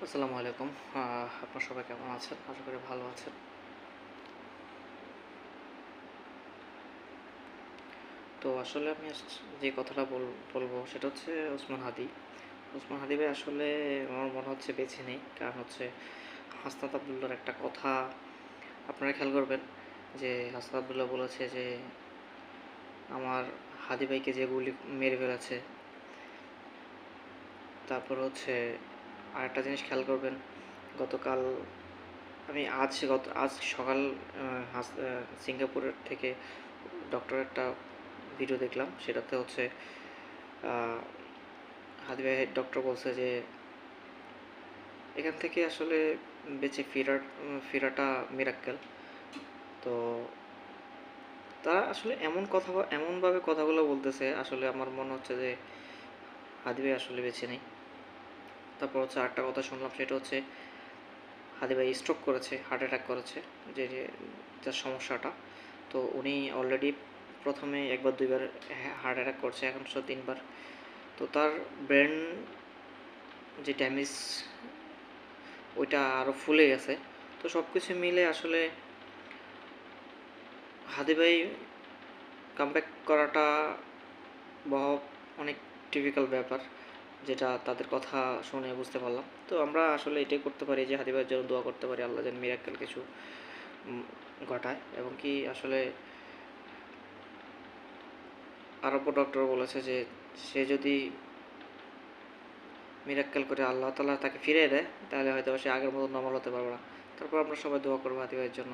আসসালামু আলাইকুম। আপনারা সবাই কেমন আছেন? আশা করি ভালো আছেন। তো আসলে আমি যে কথাটা বলবো সেটা হচ্ছে ওসমান হাদি। ওসমান হাদি ভাই আসলে আমার মনে হচ্ছে বেঁচে নেই। কারণ হচ্ছে হাসনাত আবদুল্লাহর একটা কথা আপনারা খেয়াল করবেন যে হাসনাত আবদুল্লাহ বলেছে যে আমার হাদি ভাইকে যে গুলি মেরে ফেলেছে। তারপর হচ্ছে আরেকটা জিনিস খেয়াল করবেন, গতকাল আজ সকাল সিঙ্গাপুরের থেকে ডক্টর একটা ভিডিও দেখলাম। সেটাতে হচ্ছে হাদি ভাই ডক্টর বলছে যে এখান থেকে আসলে বেঁচে ফেরাটা মিরাক্কেল। তো তারা আসলে এমনভাবে কথাগুলো বলতেছে, আসলে আমার মনে হচ্ছে যে হাদি ভাই আসলে বেঁচে নেই। তারপর হচ্ছে আরেকটা কথা শুনলাম, সেটা হচ্ছে হাদি ভাই স্ট্রোক করেছে, হার্ট অ্যাটাক করেছে, যে যার সমস্যাটা। তো উনি অলরেডি প্রথমে একবার দুইবার হার্ট অ্যাটাক করছে, এখন 3বার। তো তার ব্রেন যে ড্যামেজ ওইটা আরও ফুলে গেছে। তো সব কিছু মিলে আসলে হাদি ভাই কামব্যাক করাটা অনেক ডিফিকাল্ট ব্যাপার, যেটা তাদের কথা শুনে বুঝতে পারলাম। তো আমরা আসলে এটাই করতে পারি যে হাদি ভাইয়ের জন্য দোয়া করতে পারি, আল্লাহ যেন মিরাক্কেল কিছু ঘটায়। এবং কি আসলে আরব্য ডক্টর বলেছে যে সে যদি মিরাক্কেল করে আল্লাহ তাআলা তাকে ফিরিয়ে দেয়, তাহলে হয়তো সে আগের মতো নরমাল হতে পারবে না। তারপর আমরা সবাই দোয়া করবো হাদি ভাইয়ের জন্য।